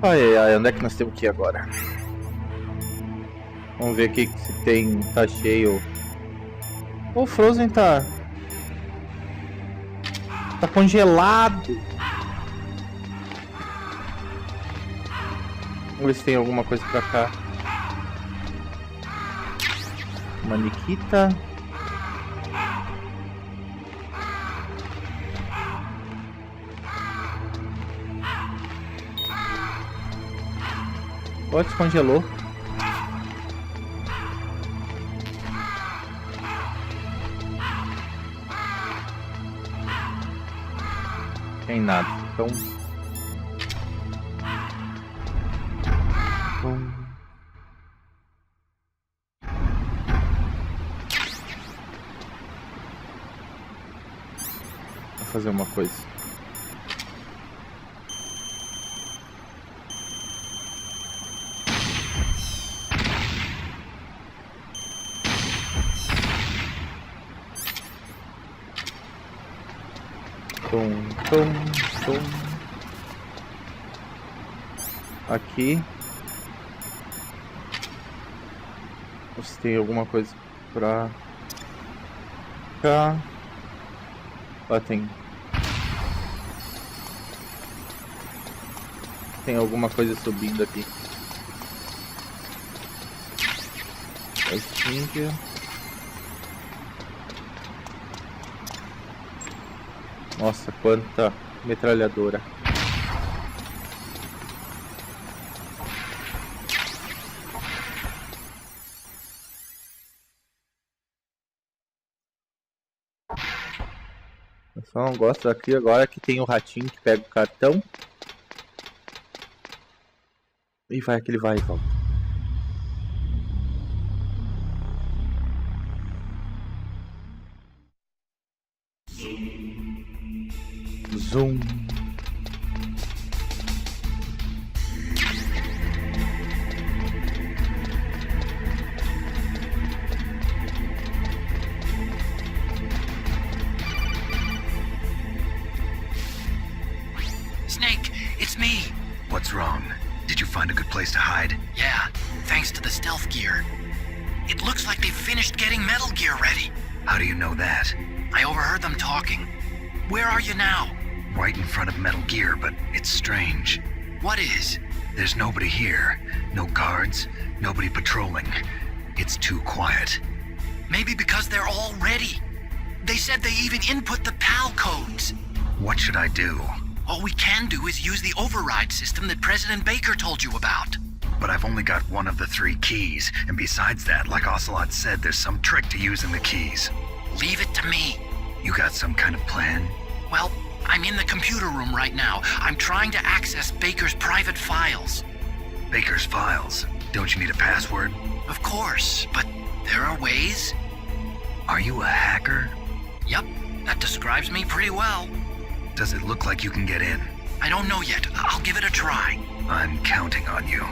Ai, ai, ai, onde é que nós temos que ir agora? Vamos ver aqui se tem, tá cheio. O Frozen tá congelado. Vamos ver se tem alguma coisa pra cá. Uma Nikita. Ó, descongelou. Tem nada. Então. Vou fazer uma coisa. Aqui. Se tem alguma coisa pra cá. Lá tem. Tem alguma coisa subindo aqui. Assim. Nossa, quanta metralhadora. Eu só não gosto daqui agora que tem o ratinho que pega o cartão. E vai que ele vai e volta. Zoom. Snake, it's me. What's wrong? Did you find a good place to hide? Yeah, thanks to the stealth gear. It looks like they've finished getting Metal Gear ready. How do you know that? I overheard them talking. Where are you now? Right in front of Metal Gear, but it's strange. What is? There's nobody here. No guards, nobody patrolling. It's too quiet. Maybe because they're all ready. They said they even input the PAL codes. What should I do? All we can do is use the override system that President Baker told you about. But I've only got one of the 3 keys, and besides that, like Ocelot said, there's some trick to using the keys. Leave it to me. You got some kind of plan? Well, I'm in the computer room right now. I'm trying to access Baker's private files. Baker's files? Don't you need a password? Of course, but there are ways. Are you a hacker? Yep, that describes me pretty well. Does it look like you can get in? I don't know yet. I'll give it a try. I'm counting on you.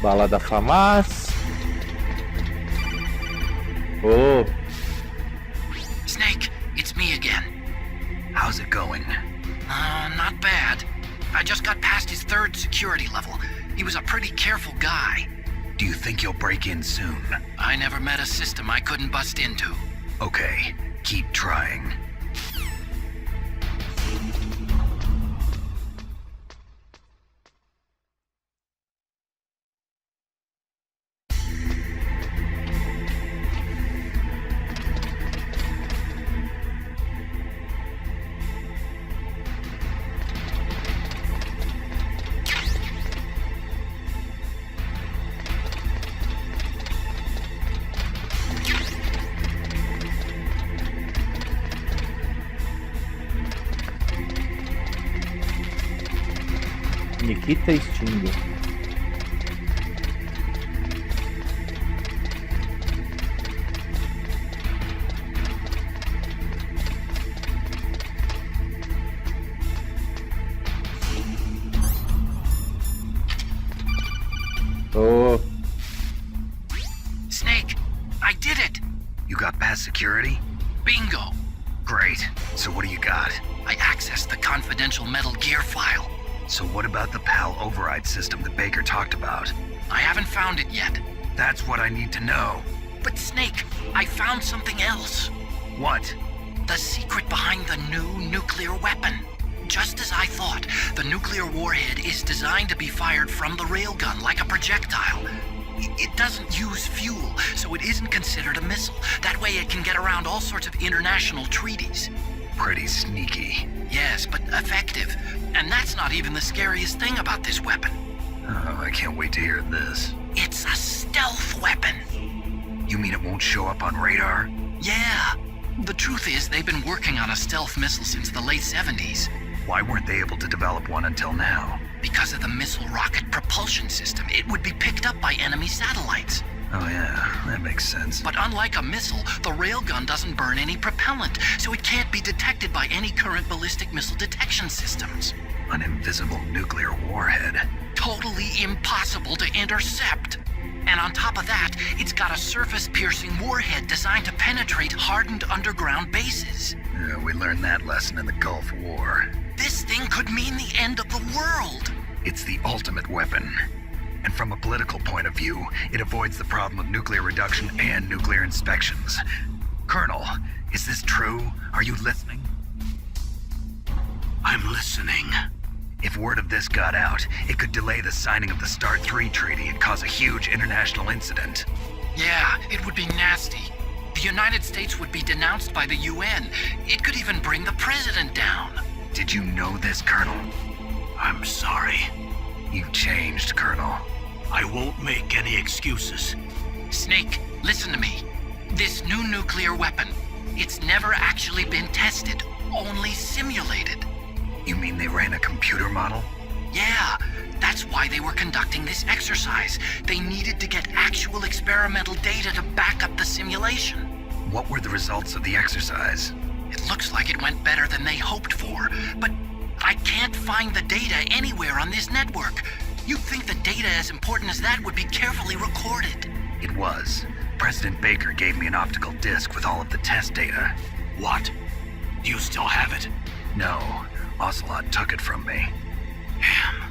Bala da FAMAS. Oh. Snake, it's me again. How's it going? Not bad. I just got past his 3rd security level. He was a pretty careful guy. Do you think you'll break in soon? I never met a system I couldn't bust into. Okay, keep trying. Nikita extingue. security? Bingo! Great. So what do you got? I accessed the confidential Metal Gear file. So what about the PAL override system that Baker talked about? I haven't found it yet. That's what I need to know. But Snake, I found something else. What? The secret behind the new nuclear weapon. Just as I thought, the nuclear warhead is designed to be fired from the railgun like a projectile. It doesn't use fuel, so it isn't considered a missile. That way it can get around all sorts of international treaties. Pretty sneaky. Yes, but effective. And that's not even the scariest thing about this weapon. Oh, I can't wait to hear this. It's a stealth weapon. You mean it won't show up on radar? Yeah. The truth is, they've been working on a stealth missile since the late 70s. Why weren't they able to develop one until now? Because of the missile rocket propulsion system, it would be picked up by enemy satellites. Oh yeah, that makes sense. But unlike a missile, the railgun doesn't burn any propellant, so it can't be detected by any current ballistic missile detection systems. An invisible nuclear warhead. Totally impossible to intercept. And on top of that, it's got a surface-piercing warhead designed to penetrate hardened underground bases. Yeah, we learned that lesson in the Gulf War. This thing could mean the end of the world. It's the ultimate weapon. And from a political point of view, it avoids the problem of nuclear reduction and nuclear inspections. Colonel, is this true? Are you listening? I'm listening. If word of this got out, it could delay the signing of the START 3 treaty and cause a huge international incident. Yeah, it would be nasty. The United States would be denounced by the UN. It could even bring the president down. Did you know this, Colonel? I'm sorry. You've changed, Colonel. I won't make any excuses. Snake, listen to me. This new nuclear weapon, it's never actually been tested, only simulated. You mean they ran a computer model? Yeah, that's why they were conducting this exercise. They needed to get actual experimental data to back up the simulation. What were the results of the exercise? It looks like it went better than they hoped for, but I can't find the data anywhere on this network. You'd think the data as important as that would be carefully recorded. It was. President Baker gave me an optical disc with all of the test data. What? Do you still have it? No, Ocelot took it from me. Damn.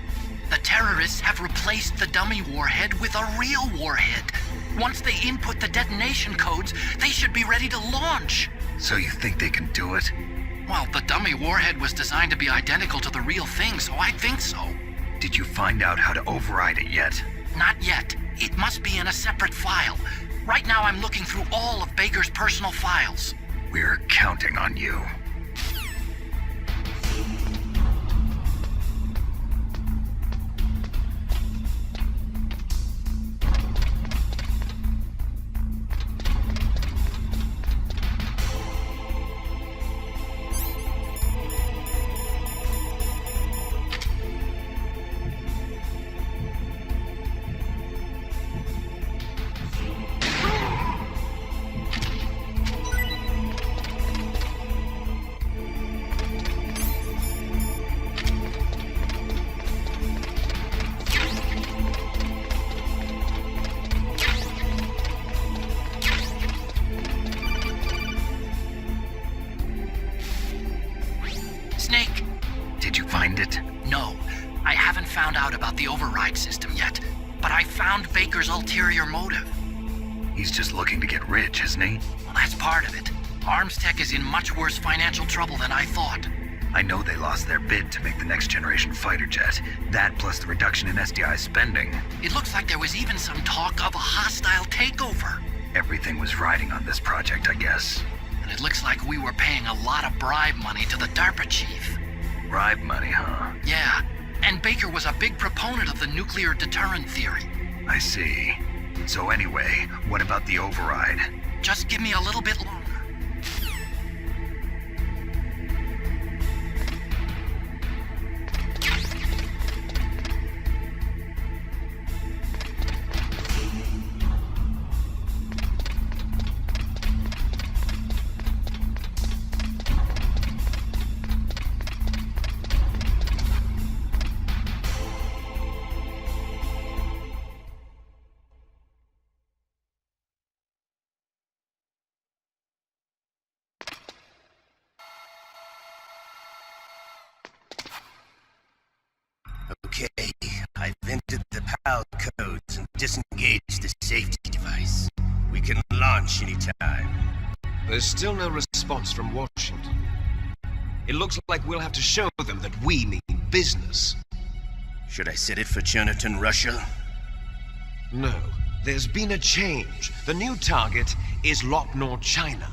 The terrorists have replaced the dummy warhead with a real warhead. Once they input the detonation codes, they should be ready to launch. So you think they can do it? Well, the dummy warhead was designed to be identical to the real thing, so I think so. Did you find out how to override it yet? Not yet. It must be in a separate file. Right now I'm looking through all of Baker's personal files. We're counting on you. Snake! Did you find it? No, I haven't found out about the override system yet, but I found Baker's ulterior motive. He's just looking to get rich, isn't he? Well, that's part of it. Arms Tech is in much worse financial trouble than I thought. I know they lost their bid to make the next generation fighter jet. That plus the reduction in SDI spending. It looks like there was even some talk of a hostile takeover. Everything was riding on this project, I guess. And it looks like we were paying a lot of bribe money to the DARPA chief. Bribe money, huh? Yeah, and Baker was a big proponent of the nuclear deterrent theory. I see. So anyway, what about the override? Just give me a little bit longer. There's still no response from Washington. It looks like we'll have to show them that we mean business. Should I set it for Cherniton, Russia? No, there's been a change. The new target is Lopnor, China.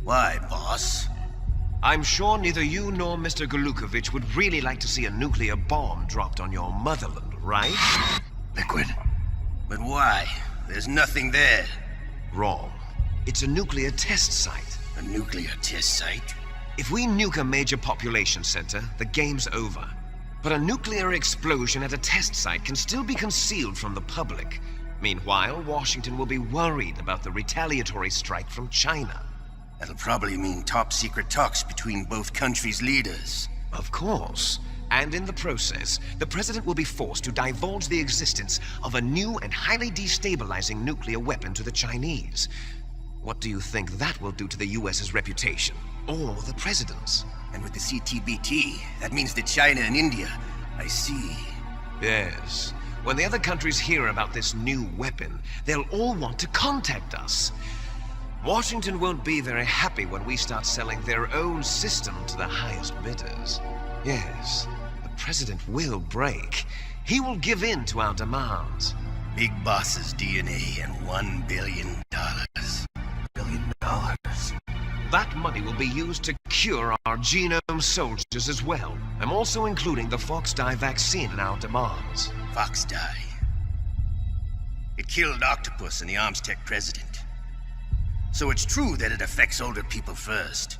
Why, boss? I'm sure neither you nor Mr. Golukovich would really like to see a nuclear bomb dropped on your motherland, right? Liquid. But why? There's nothing there. Wrong. It's a nuclear test site. A nuclear test site? If we nuke a major population center, the game's over. But a nuclear explosion at a test site can still be concealed from the public. Meanwhile, Washington will be worried about the retaliatory strike from China. That'll probably mean top-secret talks between both countries' leaders. Of course. And in the process, the president will be forced to divulge the existence of a new and highly destabilizing nuclear weapon to the Chinese. What do you think that will do to the US's reputation? Or the president's? And with the CTBT, that means that China and India... I see. Yes. When the other countries hear about this new weapon, they'll all want to contact us. Washington won't be very happy when we start selling their own system to the highest bidders. Yes, the president will break. He will give in to our demands. Big Boss's DNA and $1 billion. $1 billion. That money will be used to cure our genome soldiers as well. I'm also including the Fox dye vaccine in our demands. Fox dye. It killed Octopus and the Armstech president. So it's true that it affects older people first.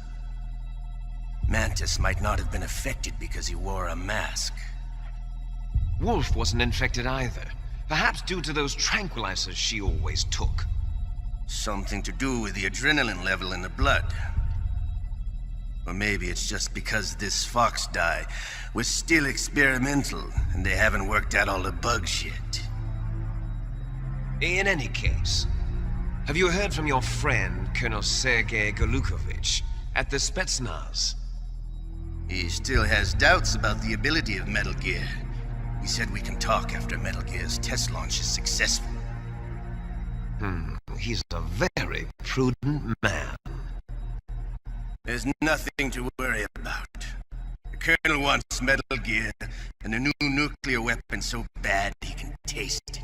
Mantis might not have been affected because he wore a mask. Wolf wasn't infected either. Perhaps due to those tranquilizers she always took. Something to do with the adrenaline level in the blood. Or maybe it's just because this Fox dye was still experimental and they haven't worked out all the bugs yet. In any case, have you heard from your friend, Colonel Sergei Golukovich, at the Spetsnaz? He still has doubts about the ability of Metal Gear. He said we can talk after Metal Gear's test launch is successful. He's a very prudent man. There's nothing to worry about. The Colonel wants Metal Gear and a new nuclear weapon so bad he can taste it.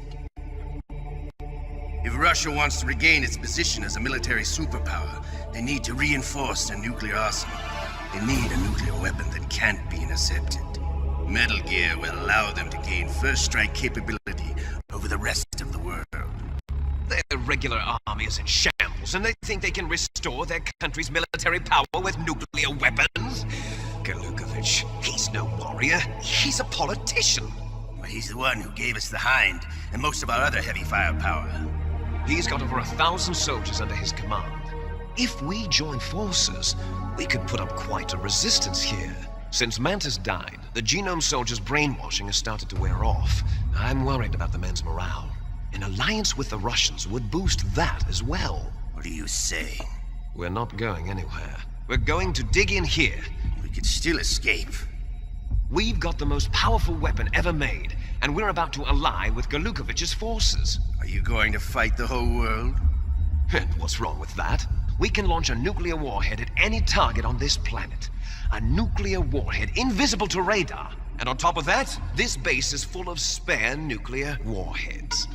If Russia wants to regain its position as a military superpower, they need to reinforce their nuclear arsenal. They need a nuclear weapon that can't be intercepted. Metal Gear will allow them to gain first strike capability over the rest of the world. Their regular army is in shambles, and they think they can restore their country's military power with nuclear weapons? Golukovich, he's no warrior. He's a politician. But he's the one who gave us the Hind and most of our other heavy firepower. He's got over 1,000 soldiers under his command. If we join forces, we could put up quite a resistance here. Since Mantis died, the genome soldiers' brainwashing has started to wear off. I'm worried about the men's morale. An alliance with the Russians would boost that as well. What are you saying? We're not going anywhere. We're going to dig in here. We could still escape. We've got the most powerful weapon ever made, and we're about to ally with Golukovich's forces. Are you going to fight the whole world? And what's wrong with that? We can launch a nuclear warhead at any target on this planet. A nuclear warhead invisible to radar. And on top of that, this base is full of spare nuclear warheads.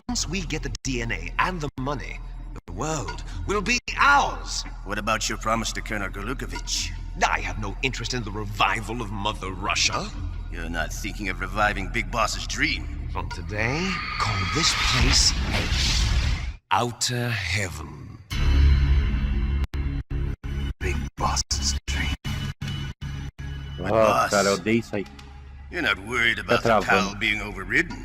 Once we get the DNA and the money, the world will be ours! What about your promise to Colonel Golukovich? I have no interest in the revival of Mother Russia. You're not thinking of reviving Big Boss's dream. From today, call this place Outer Heaven. Big Boss's dream. Ah, boss. cara, eu odeio isso aí. You're not worried about the PAL being overridden.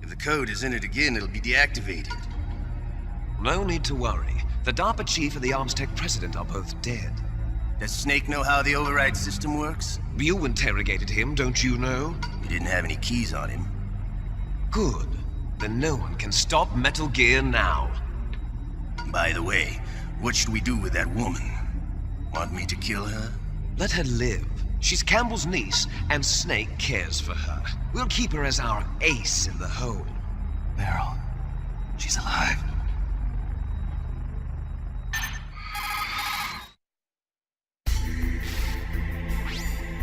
If the code is entered again, it'll be deactivated. No need to worry. The DARPA chief and the Armstech president are both dead. Does Snake know how the override system works? You interrogated him, don't you know? He didn't have any keys on him. Good. Then no one can stop Metal Gear now. By the way, what should we do with that woman? Want me to kill her? Let her live. She's Campbell's niece, and Snake cares for her. We'll keep her as our ace in the hole. Meryl, she's alive.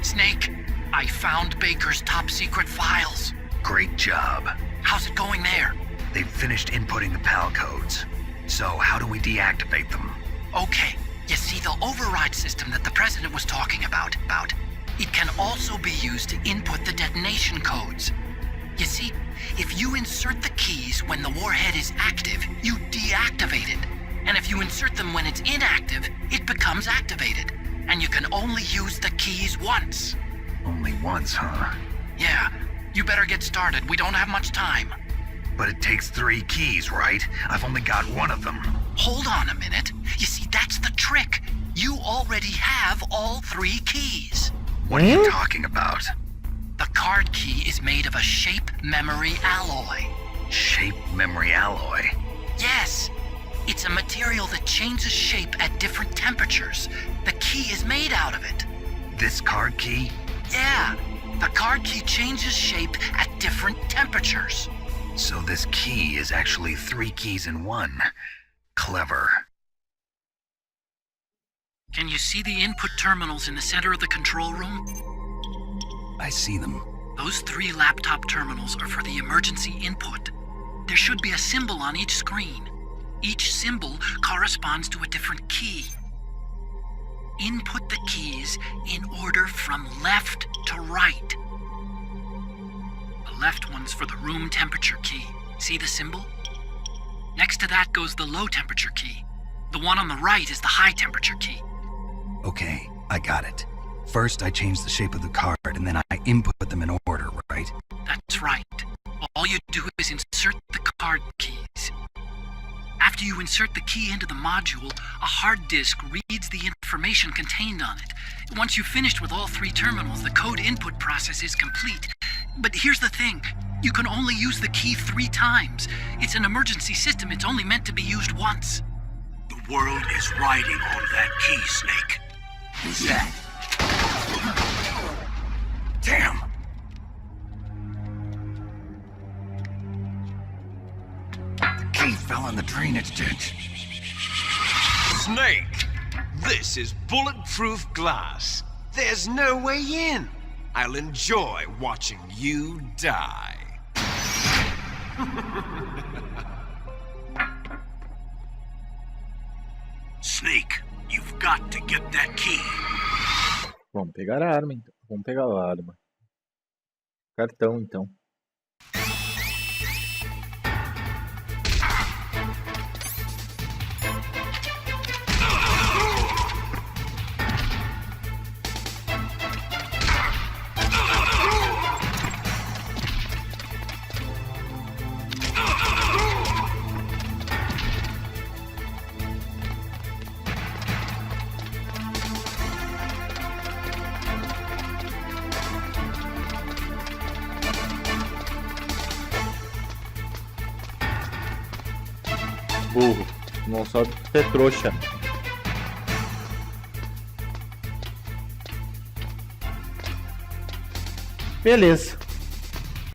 Snake, I found Baker's top secret files. Great job. How's it going there? They've finished inputting the PAL codes. So how do we deactivate them? Okay, you see the override system that the president was talking about, it can also be used to input the detonation codes. You see, if you insert the keys when the warhead is active, you deactivate it. And if you insert them when it's inactive, it becomes activated. And you can only use the keys once. Only once, huh? Yeah, you better get started. We don't have much time. But it takes 3 keys, right? I've only got one of them. Hold on a minute. You see, that's the trick. You already have all 3 keys. What are you talking about? The card key is made of a shape memory alloy. Shape memory alloy? Yes. It's a material that changes shape at different temperatures. The key is made out of it. This card key? Yeah. The card key changes shape at different temperatures. So this key is actually 3 keys in one. Clever. Can you see the input terminals in the center of the control room? I see them. Those 3 laptop terminals are for the emergency input. There should be a symbol on each screen. Each symbol corresponds to a different key. Input the keys in order from left to right. The left one's for the room temperature key. See the symbol? Next to that goes the low temperature key. The one on the right is the high temperature key. Okay, I got it. First, I change the shape of the card, and then I input them in order, right? That's right. All you do is insert the card keys. After you insert the key into the module, a hard disk reads the information contained on it. Once you've finished with all 3 terminals, the code input process is complete. But here's the thing. You can only use the key 3 times. It's an emergency system. It's only meant to be used once. The world is riding on that key, Snake. Who's that? Damn! The key fell in the drainage ditch. Snake, this is bulletproof glass. There's no way in. I'll enjoy watching you die. Snake, you've got to get that key. Vamos pegar a arma, então. Vamos pegar a arma. Cartão, então. Burro, não sabe ser trouxa. Beleza.